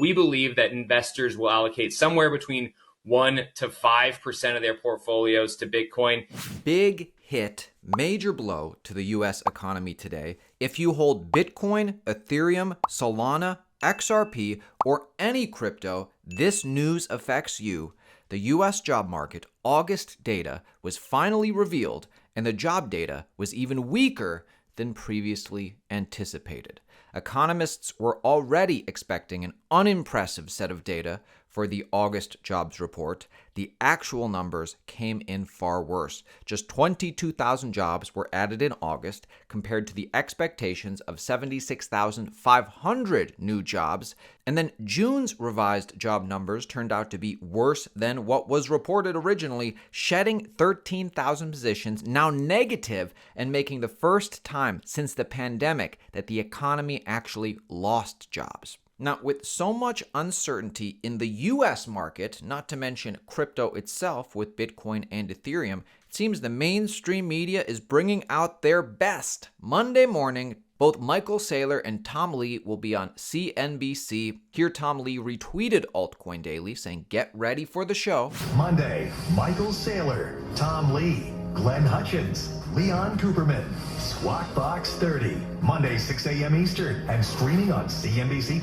We believe that investors will allocate somewhere between 1 to 5% of their portfolios to Bitcoin. Big hit, major blow to the US economy today. If you hold Bitcoin, Ethereum, Solana, XRP, or any crypto, this news affects you. The US job market August data was finally revealed, and the job data was even weaker than previously anticipated. Economists were already expecting an unimpressive set of data for the August jobs report. The actual numbers came in far worse. Just 22,000 jobs were added in August compared to the expectations of 76,500 new jobs. And then June's revised job numbers turned out to be worse than what was reported originally, shedding 13,000 positions, now negative, and making the first time since the pandemic that the economy actually lost jobs. Now, with so much uncertainty in the US market, not to mention crypto itself with Bitcoin and Ethereum, it seems the mainstream media is bringing out their best. Monday morning, both Michael Saylor and Tom Lee will be on CNBC. Here, Tom Lee retweeted Altcoin Daily saying, "Get ready for the show." Monday, Michael Saylor, Tom Lee, Glenn Hutchins, Leon Cooperman, Squawk 30, Monday 6 a.m. Eastern, and streaming on CNBC+.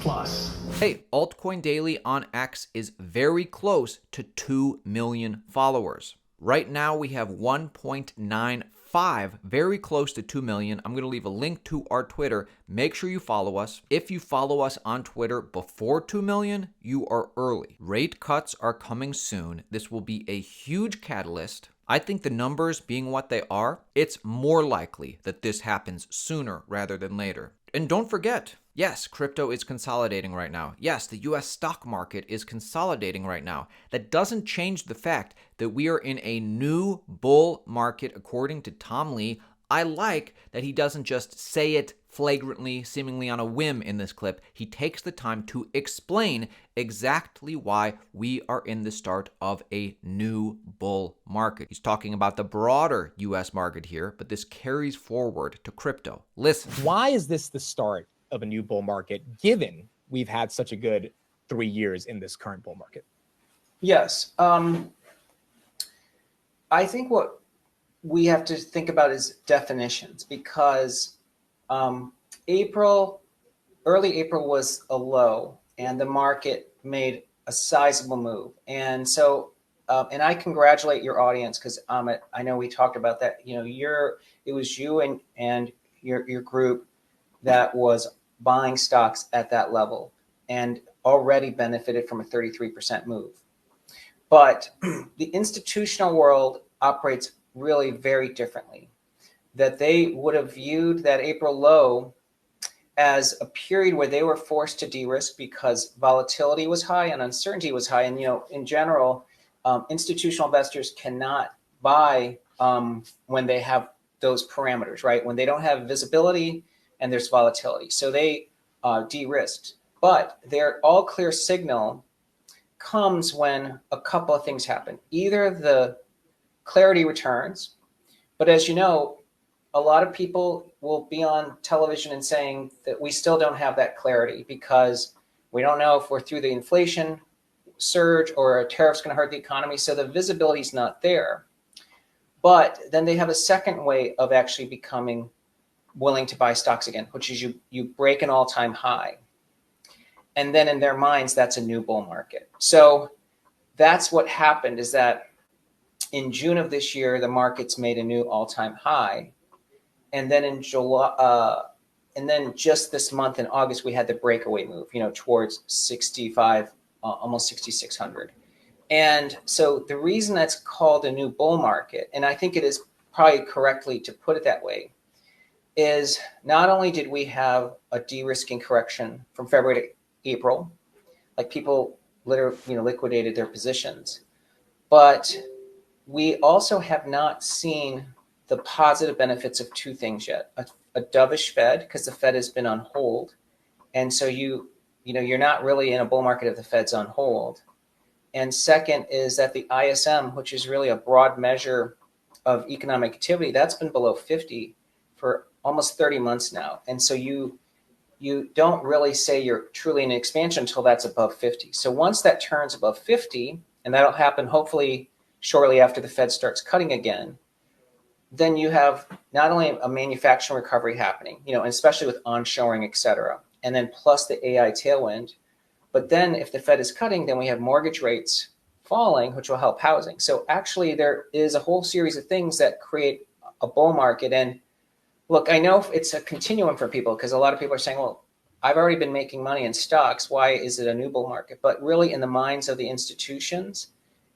Hey, Altcoin Daily on X is very close to 2 million followers. Right now we have 1.95, very close to 2 million. I'm going to leave a link to our Twitter. Make sure you follow us. If you follow us on Twitter before 2 million, you are early. Rate cuts are coming soon. This will be a huge catalyst. I think the numbers being what they are, it's more likely that this happens sooner rather than later. And don't forget, yes, crypto is consolidating right now. Yes, the US stock market is consolidating right now. That doesn't change the fact that we are in a new bull market, according to Tom Lee. I like that he doesn't just say it flagrantly, seemingly on a whim in this clip. He takes the time to explain exactly why we are in the start of a new bull market. He's talking about the broader US market here, but this carries forward to crypto. Listen. Why is this the start of a new bull market, given we've had such a good 3 years in this current bull market? Yes. I think what we have to think about is definitions, because early April was a low and the market made a sizable move. And so, and I congratulate your audience, because I know we talked about that. You know, it was you and your group that was buying stocks at that level and already benefited from a 33% move. But the institutional world operates really very differently. That they would have viewed that April low as a period where they were forced to de-risk because volatility was high and uncertainty was high. And, you know, in general, institutional investors cannot buy when they have those parameters, right? When they don't have visibility and there's volatility. So they de-risked. But their all clear signal comes when a couple of things happen. Either the clarity returns, but as you know, a lot of people will be on television and saying that we still don't have that clarity because we don't know if we're through the inflation surge or a tariff's going to hurt the economy. So the visibility is not there. But then they have a second way of actually becoming willing to buy stocks again, which is you break an all-time high. And then in their minds, that's a new bull market. So that's what happened, is that in June of this year, the markets made a new all-time high. And then in July, and then just this month in August, we had the breakaway move, you know, towards 65, almost 6,600. And so the reason that's called a new bull market, and I think it is probably correctly to put it that way, is not only did we have a de-risking correction from February to April, like people literally, you know, liquidated their positions, but we also have not seen the positive benefits of two things yet. A dovish Fed, because the Fed has been on hold. And so you know, you're not really in a bull market if the Fed's on hold. And second is that the ISM, which is really a broad measure of economic activity, that's been below 50 for almost 30 months now. And so you don't really say you're truly in expansion until that's above 50. So once that turns above 50, and that'll happen hopefully shortly after the Fed starts cutting again, then you have not only a manufacturing recovery happening, and especially with onshoring, et cetera, and then plus the AI tailwind. But then if the Fed is cutting, then we have mortgage rates falling, which will help housing. So actually there is a whole series of things that create a bull market. And look, I know it's a continuum for people because a lot of people are saying, well, I've already been making money in stocks. Why is it a new bull market? But really in the minds of the institutions,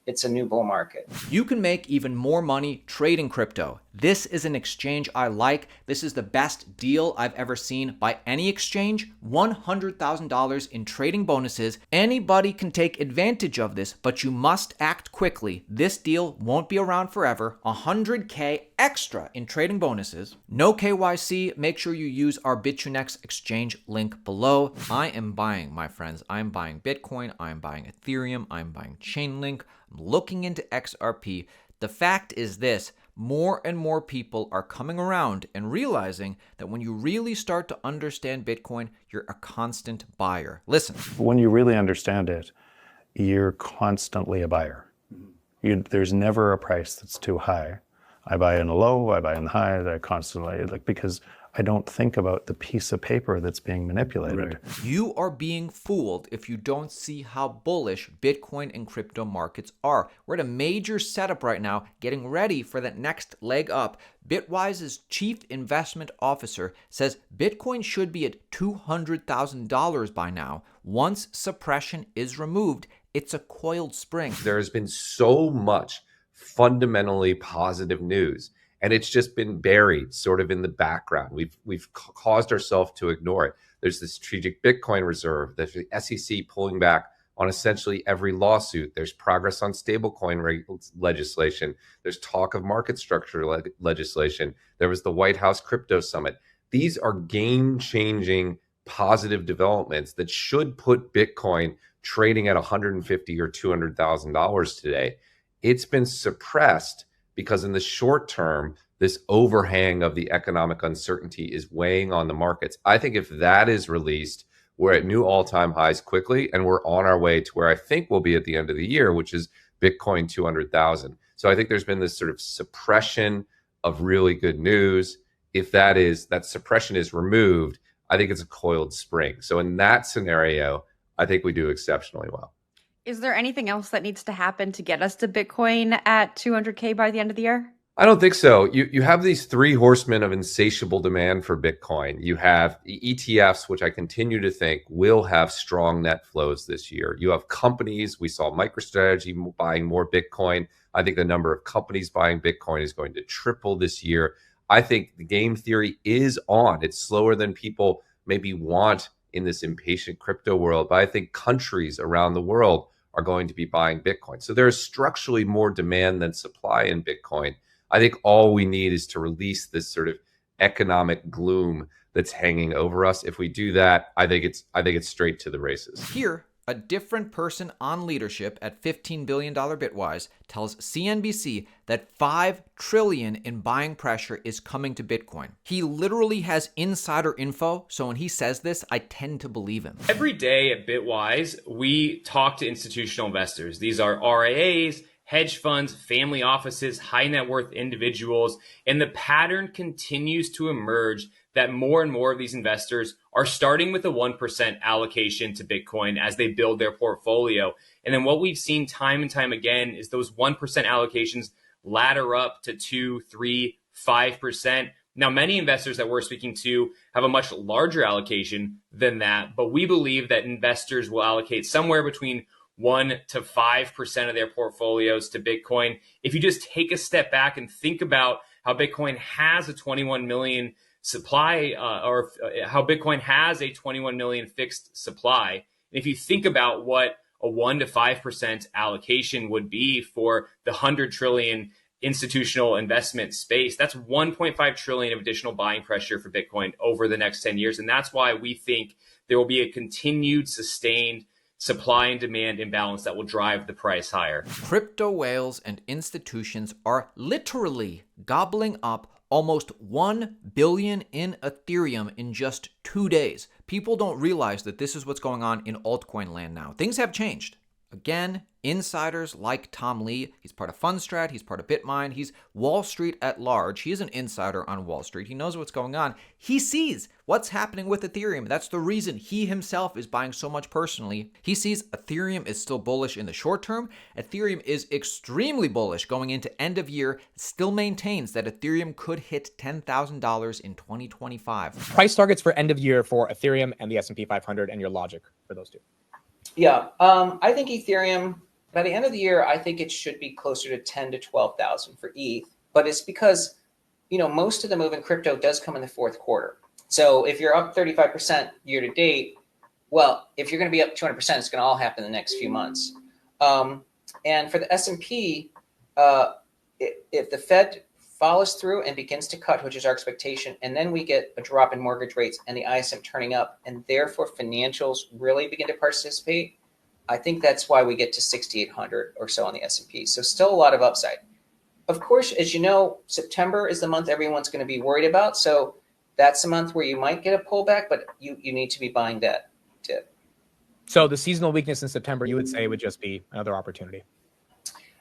it's a new bull market. You can make even more money trading crypto. This is an exchange I like. This is the best deal I've ever seen by any exchange. $100,000 in trading bonuses. Anybody can take advantage of this, but you must act quickly. This deal won't be around forever. $100K extra in trading bonuses. No KYC. Make sure you use our Bitunix exchange link below. I am buying, my friends. I'm buying Bitcoin. I'm buying Ethereum. I'm buying Chainlink. I'm looking into XRP. The fact is this, more and more people are coming around and realizing that when you really start to understand Bitcoin, you're a constant buyer. Listen. When you really understand it, you're constantly a buyer. There's never a price that's too high. I buy in the low, I buy in the high, I constantly, because I don't think about the piece of paper that's being manipulated. Right. You are being fooled if you don't see how bullish Bitcoin and crypto markets are. We're at a major setup right now, getting ready for that next leg up. Bitwise's chief investment officer says Bitcoin should be at $200,000 by now. Once suppression is removed, it's a coiled spring. There has been so much fundamentally positive news, and it's just been buried sort of in the background. We've caused ourselves to ignore it. There's the strategic Bitcoin reserve, there's the SEC pulling back on essentially every lawsuit. There's progress on stablecoin legislation. There's talk of market structure legislation. There was the White House crypto summit. These are game-changing positive developments that should put Bitcoin trading at $150,000 or $200,000 today. It's been suppressed because in the short term, this overhang of the economic uncertainty is weighing on the markets. I think if that is released, we're at new all-time highs quickly, and we're on our way to where I think we'll be at the end of the year, which is Bitcoin 200,000. So I think there's been this sort of suppression of really good news. If that suppression is removed, I think it's a coiled spring. So in that scenario, I think we do exceptionally well. Is there anything else that needs to happen to get us to Bitcoin at 200K by the end of the year? I don't think so. You have these three horsemen of insatiable demand for Bitcoin. You have the ETFs, which I continue to think will have strong net flows this year. You have companies. We saw MicroStrategy buying more Bitcoin. I think the number of companies buying Bitcoin is going to triple this year. I think the game theory is on. It's slower than people maybe want in this impatient crypto world, but I think countries around the world are going to be buying Bitcoin. So there's structurally more demand than supply in Bitcoin. I think all we need is to release this sort of economic gloom that's hanging over us. If we do that, I think it's straight to the races. Here, a different person on leadership at $15 billion Bitwise tells CNBC that $5 trillion in buying pressure is coming to Bitcoin. He literally has insider info, so when he says this, I tend to believe him. Every day at Bitwise, we talk to institutional investors. These are RIAs, hedge funds, family offices, high net worth individuals, and the pattern continues to emerge that more and more of these investors are starting with a 1% allocation to Bitcoin as they build their portfolio. And then what we've seen time and time again is those 1% allocations ladder up to 2, 3, 5%. Now, many investors that we're speaking to have a much larger allocation than that, but we believe that investors will allocate somewhere between 1 to 5% of their portfolios to Bitcoin. If you just take a step back and think about how Bitcoin has a 21 million supply, or how Bitcoin has a 21 million fixed supply. And if you think about what a 1 to 5% allocation would be for the 100 trillion institutional investment space, that's 1.5 trillion of additional buying pressure for Bitcoin over the next 10 years. And that's why we think there will be a continued sustained supply and demand imbalance that will drive the price higher. Crypto whales and institutions are literally gobbling up Almost 1 billion in Ethereum in just 2 days. People don't realize that this is what's going on in altcoin land now. Things have changed. Again, insiders like Tom Lee, he's part of Fundstrat, he's part of Bitmine, he's Wall Street at large. He is an insider on Wall Street. He knows what's going on. He sees what's happening with Ethereum. That's the reason he himself is buying so much personally. He sees Ethereum is still bullish in the short term. Ethereum is extremely bullish going into end of year. Still maintains that Ethereum could hit $10,000 in 2025. Price targets for end of year for Ethereum and the S&P 500 and your logic for those two. Yeah, I think Ethereum, by the end of the year, I think it should be closer to 10 to 12,000 for ETH. But it's because, most of the move in crypto does come in the fourth quarter. So if you're up 35% year to date, well, if you're going to be up 200%, it's going to all happen in the next few months. And for the S&P, if the Fed follows through and begins to cut, which is our expectation, and then we get a drop in mortgage rates and the ISM turning up, and therefore financials really begin to participate, I think that's why we get to 6,800 or so on the S&P. So still a lot of upside. Of course, as you know, September is the month everyone's going to be worried about. So that's a month where you might get a pullback, but you need to be buying that dip. So the seasonal weakness in September, you would say, would just be another opportunity.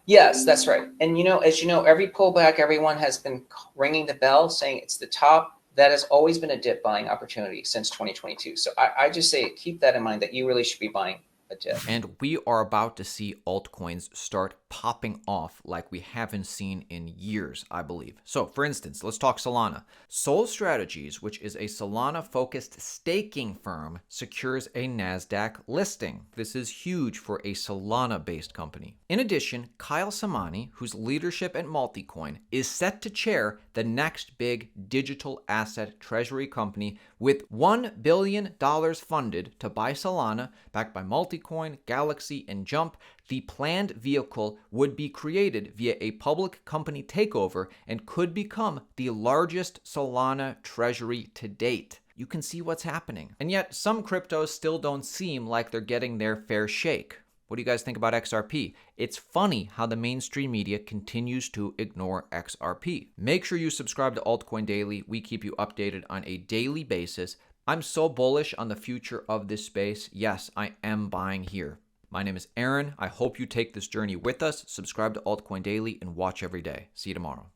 Yes, that's right. And, as you know, every pullback, everyone has been ringing the bell saying it's the top. That has always been a dip buying opportunity since 2022. So I just say keep that in mind, that you really should be buying a dip. And we are about to see altcoins start popping off like we haven't seen in years, I believe. So, for instance, let's talk Solana. Sol Strategies, which is a Solana-focused staking firm, secures a NASDAQ listing. This is huge for a Solana-based company. In addition, Kyle Samani, whose leadership at Multicoin, is set to chair the next big digital asset treasury company with $1 billion funded to buy Solana, backed by Multicoin, Galaxy, and Jump. The planned vehicle would be created via a public company takeover and could become the largest Solana treasury to date. You can see what's happening. And yet, some cryptos still don't seem like they're getting their fair shake. What do you guys think about XRP? It's funny how the mainstream media continues to ignore XRP. Make sure you subscribe to Altcoin Daily. We keep you updated on a daily basis. I'm so bullish on the future of this space. Yes, I am buying here. My name is Aaron. I hope you take this journey with us. Subscribe to Altcoin Daily and watch every day. See you tomorrow.